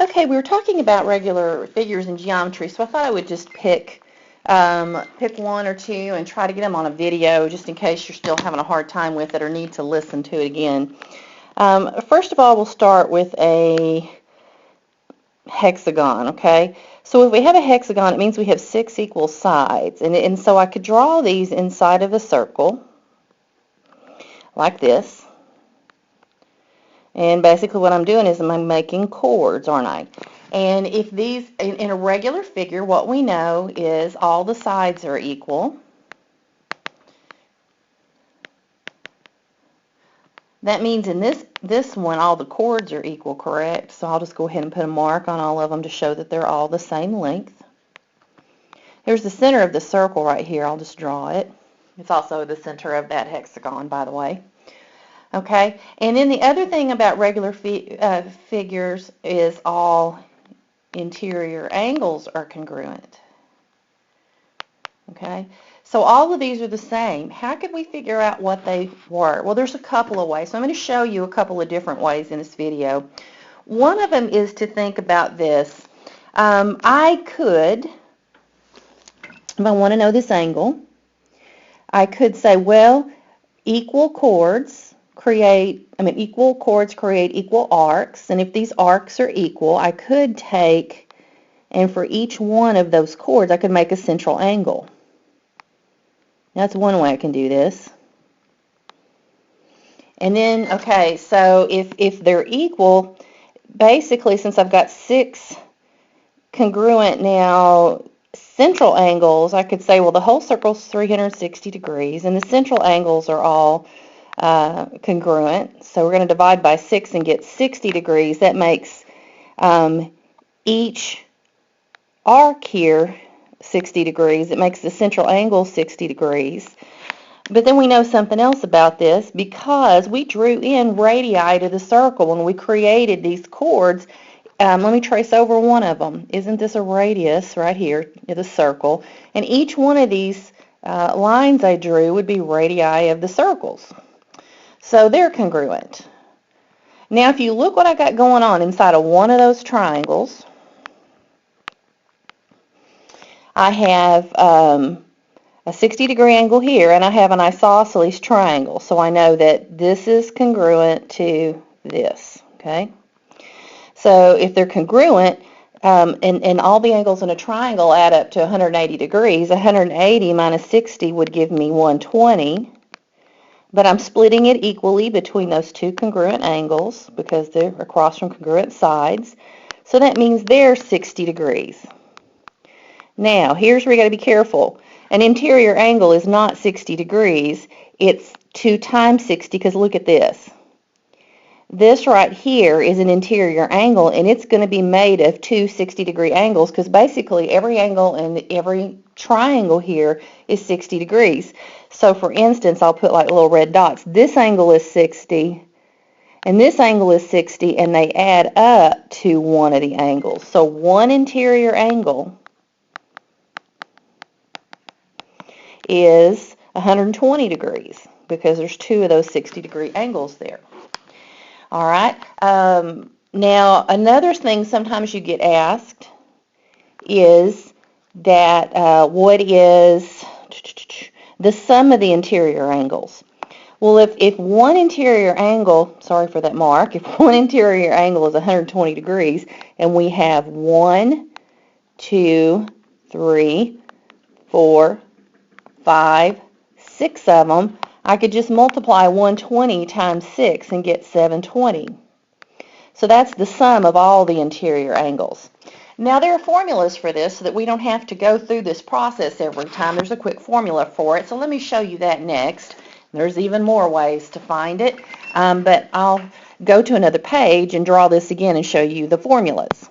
Okay, we were talking about regular figures in geometry, so I thought I would just pick one or two and try to get them on a video just in case you're still having a hard time with it or need to listen to it again. First of all, we'll start with a hexagon, okay? So if we have a hexagon, it means we have 6 equal sides. And so I could draw these inside of a circle like this. And basically what I'm doing is I'm making chords, aren't I? And if these, in a regular figure, what we know is all the sides are equal. That means in this one, all the chords are equal, correct? So I'll just go ahead and put a mark on all of them to show that they're all the same length. Here's the center of the circle right here. I'll just draw it. It's also the center of that hexagon, by the way. Okay, and then the other thing about regular figures is all interior angles are congruent. Okay, so all of these are the same. How could we figure out what they were? Well, there's a couple of ways. So I'm going to show you a couple of different ways in this video. One of them is to think about this. I could, if I want to know this angle, I could say, well, equal chords create equal arcs, and if these arcs are equal, I could take, and for each one of those chords, I could make a central angle. That's one way I can do this. And then, okay, so if they're equal, basically, since I've got 6 congruent now central angles, I could say, well, the whole circle's 360 degrees, and the central angles are all congruent. So we're going to divide by 6 and get 60 degrees. That makes each arc here 60 degrees. It makes the central angle 60 degrees. But then we know something else about this, because we drew in radii to the circle when we created these chords. Let me trace over one of them. Isn't this a radius right here, the circle? And each one of these lines I drew would be radii of the circles. So they're congruent. Now if you look what I got going on inside of one of those triangles, I have a 60-degree angle here, and I have an isosceles triangle. So I know that this is congruent to this, okay? So if they're congruent, and all the angles in a triangle add up to 180 degrees, 180 minus 60 would give me 120. But I'm splitting it equally between those two congruent angles because they're across from congruent sides. So that means they're 60 degrees. Now, here's where you got to be careful. An interior angle is not 60 degrees. It's 2 times 60, because look at this. This right here is an interior angle, and it's going to be made of 2 60-degree angles, because basically every angle in every triangle here is 60 degrees. So for instance, I'll put like little red dots. This angle is 60, and this angle is 60, and they add up to one of the angles. So one interior angle is 120 degrees, because there's 2 of those 60-degree angles there. All right. Now, another thing sometimes you get asked is that what is the sum of the interior angles? Well, if one interior angle, sorry for that mark, if one interior angle is 120 degrees, and we have 1, 2, 3, 4, 5, 6 of them, I could just multiply 120 times 6 and get 720. So that's the sum of all the interior angles. Now there are formulas for this so that we don't have to go through this process every time. There's a quick formula for it, so let me show you that next. There's even more ways to find it, but I'll go to another page and draw this again and show you the formulas.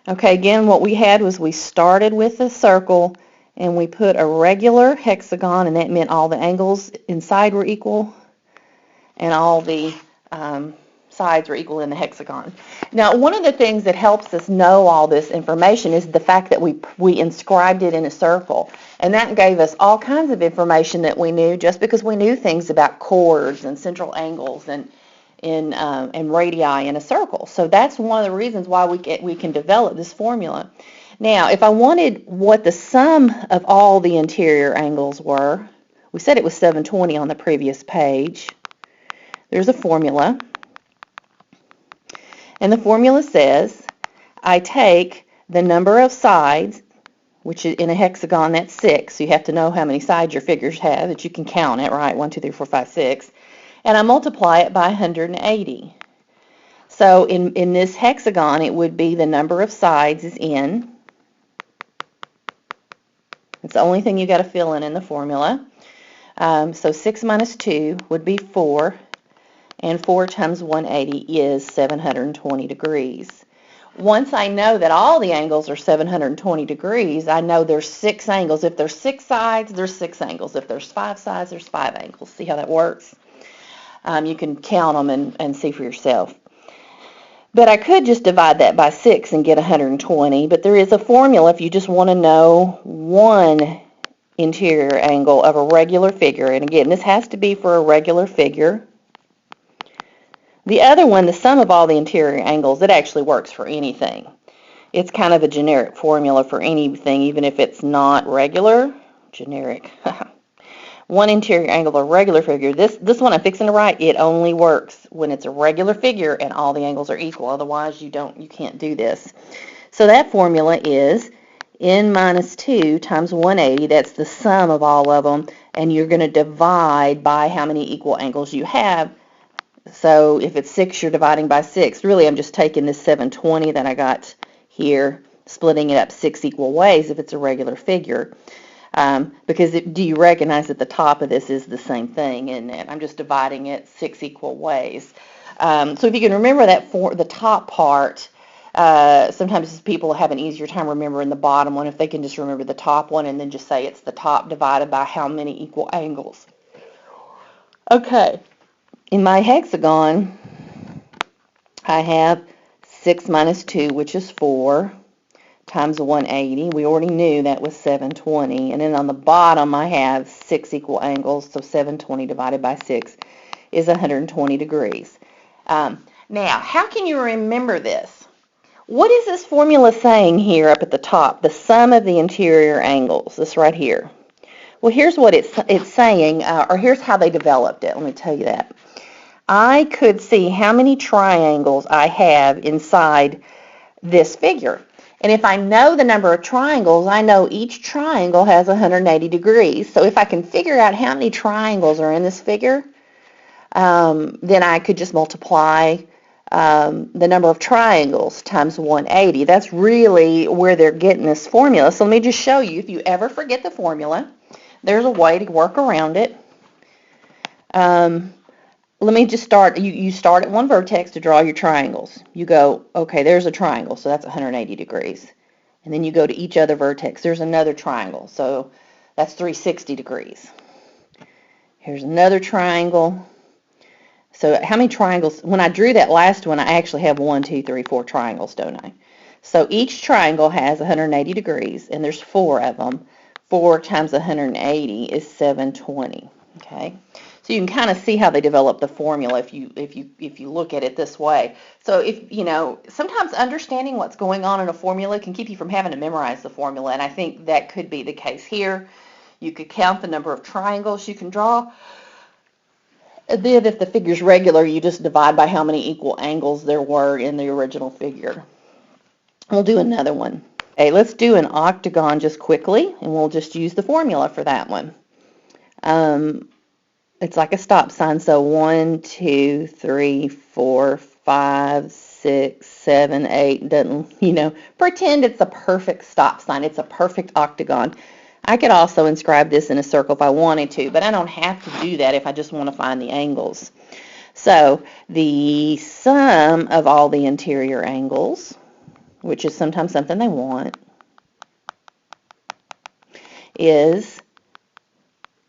Okay, again, what we had was we started with a circle, and we put a regular hexagon, and that meant all the angles inside were equal, and all the sides were equal in the hexagon. Now, one of the things that helps us know all this information is the fact that we inscribed it in a circle, and that gave us all kinds of information that we knew just because we knew things about chords and central angles and and radii in a circle. So that's one of the reasons why we can develop this formula. Now, if I wanted what the sum of all the interior angles were, we said it was 720 on the previous page. There's a formula. And the formula says I take the number of sides, which is in a hexagon, that's 6. So you have to know how many sides your figures have that you can count it, right? 1, 2, 3, 4, 5, 6. And I multiply it by 180. So in this hexagon, it would be the number of sides is n. It's the only thing you got to fill in the formula. So 6 minus 2 would be 4. And 4 times 180 is 720 degrees. Once I know that all the angles are 720 degrees, I know there's 6 angles. If there's 6 sides, there's 6 angles. If there's 5 sides, there's 5 angles. See how that works? You can count them and see for yourself. But I could just divide that by 6 and get 120, but there is a formula if you just want to know one interior angle of a regular figure. And again, this has to be for a regular figure. The other one, the sum of all the interior angles, it actually works for anything. It's kind of a generic formula for anything, even if it's not regular. Generic. One interior angle of a regular figure. This one I'm fixing to write, it only works when it's a regular figure and all the angles are equal. Otherwise, you can't do this. So that formula is n minus 2 times 180. That's the sum of all of them, and you're going to divide by how many equal angles you have. So if it's 6, you're dividing by 6. Really, I'm just taking this 720 that I got here, splitting it up 6 equal ways if it's a regular figure. Because do you recognize that the top of this is the same thing, isn't it? I'm just dividing it 6 equal ways. So if you can remember that for the top part, sometimes people have an easier time remembering the bottom one if they can just remember the top one and then just say it's the top divided by how many equal angles. Okay. In my hexagon, I have 6 minus 2, which is 4, times 180. We already knew that was 720. And then on the bottom, I have 6 equal angles, so 720 divided by 6 is 120 degrees. Now, how can you remember this? What is this formula saying here up at the top? The sum of the interior angles, this right here. Well, here's what it's saying, or here's how they developed it. Let me tell you that. I could see how many triangles I have inside this figure. And if I know the number of triangles, I know each triangle has 180 degrees. So if I can figure out how many triangles are in this figure, then I could just multiply the number of triangles times 180. That's really where they're getting this formula. So let me just show you. If you ever forget the formula, there's a way to work around it. Let me just start. You start at one vertex to draw your triangles. You go, okay, there's a triangle, so that's 180 degrees. And then you go to each other vertex. There's another triangle, so that's 360 degrees. Here's another triangle. So how many triangles? When I drew that last one, I actually have 1, 2, 3, 4 triangles, don't I? So each triangle has 180 degrees, and there's 4 of them. 4 times 180 is 720. Okay. So you can kind of see how they develop the formula if you look at it this way. So sometimes understanding what's going on in a formula can keep you from having to memorize the formula, and I think that could be the case here. You could count the number of triangles you can draw. And then if the figure's regular, you just divide by how many equal angles there were in the original figure. We'll do another one. Okay, let's do an octagon just quickly, and we'll just use the formula for that one. It's like a stop sign, so 1, 2, 3, 4, 5, 6, 7, 8, doesn't, pretend it's a perfect stop sign. It's a perfect octagon. I could also inscribe this in a circle if I wanted to, but I don't have to do that if I just want to find the angles. So the sum of all the interior angles, which is sometimes something they want, is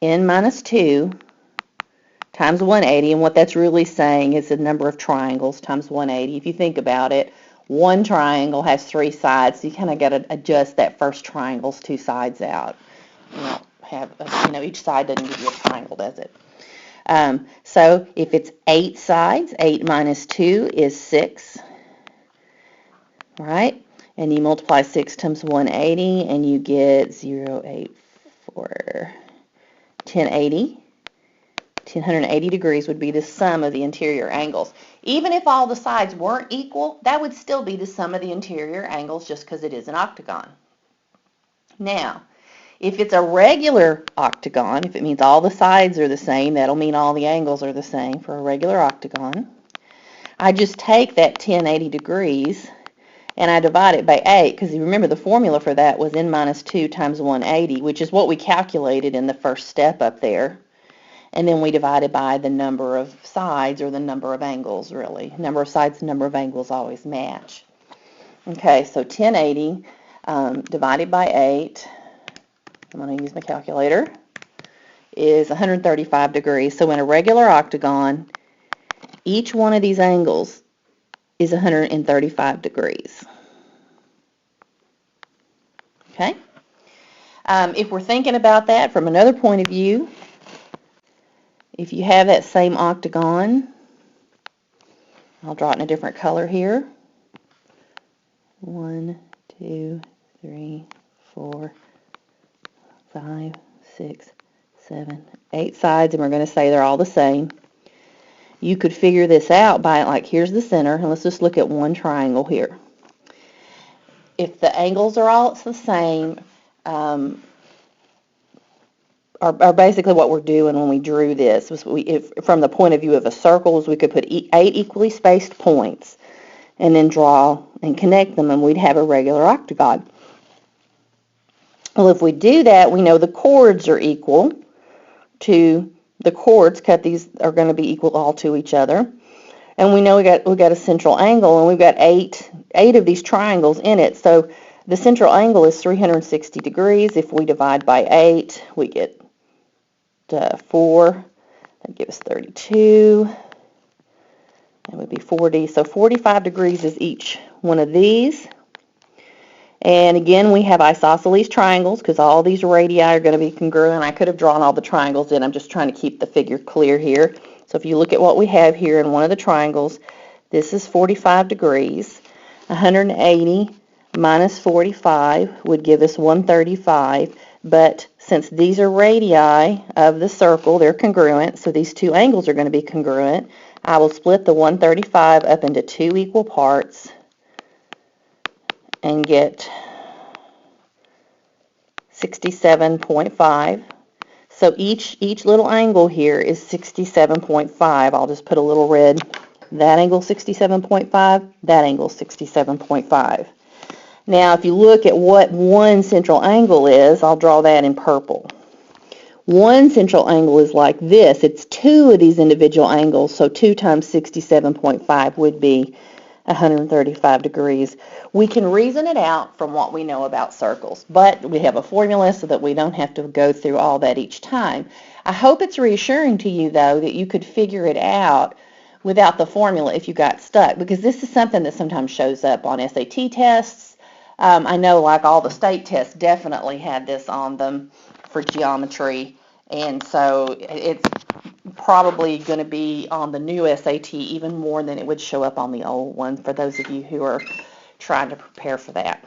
n minus 2 times 180, and what that's really saying is the number of triangles times 180. If you think about it, one triangle has 3 sides, so you kind of got to adjust that first triangle's 2 sides out. You don't have, each side doesn't give you a triangle, does it? So if it's 8 sides, 8 minus 2 is 6, right? And you multiply 6 times 180, and you get 0.84, 1080. 180 degrees would be the sum of the interior angles. Even if all the sides weren't equal, that would still be the sum of the interior angles just because it is an octagon. Now, if it's a regular octagon, if it means all the sides are the same, that'll mean all the angles are the same for a regular octagon. I just take that 1080 degrees and I divide it by 8, because you remember the formula for that was n minus 2 times 180, which is what we calculated in the first step up there. And then we divide it by the number of sides, or the number of angles, really. Number of sides and number of angles always match. Okay, so 1080 divided by 8, I'm going to use my calculator, is 135 degrees. So in a regular octagon, each one of these angles is 135 degrees. Okay? If we're thinking about that from another point of view, if you have that same octagon, I'll draw it in a different color here. 1, 2, 3, 4, 5, 6, 7, 8 sides, and we're going to say they're all the same. You could figure this out by, like, here's the center, and let's just look at one triangle here. If the angles are all the same, are basically what we're doing when we drew this. From the point of view of a circle, we could put 8 equally spaced points and then draw and connect them, and we'd have a regular octagon. Well, if we do that, we know the chords are equal to the chords. Cut these are going to be equal all to each other, and we know we got a central angle, and we've got eight of these triangles in it. So the central angle is 360 degrees. If we divide by 8, we get 4. That gives us 32. That would be 40. So 45 degrees is each one of these. And again, we have isosceles triangles because all these radii are going to be congruent. I could have drawn all the triangles in. I'm just trying to keep the figure clear here. So if you look at what we have here in one of the triangles, this is 45 degrees. 180 minus 45 would give us 135. But since these are radii of the circle, they're congruent, so these two angles are going to be congruent. I will split the 135 up into 2 equal parts and get 67.5. So each little angle here is 67.5. I'll just put a little red. That angle 67.5, that angle 67.5. Now, if you look at what one central angle is, I'll draw that in purple. One central angle is like this. It's 2 of these individual angles, so 2 times 67.5 would be 135 degrees. We can reason it out from what we know about circles, but we have a formula so that we don't have to go through all that each time. I hope it's reassuring to you, though, that you could figure it out without the formula if you got stuck, because this is something that sometimes shows up on SAT tests. I know, like, all the state tests definitely had this on them for geometry, and so it's probably going to be on the new SAT even more than it would show up on the old one for those of you who are trying to prepare for that.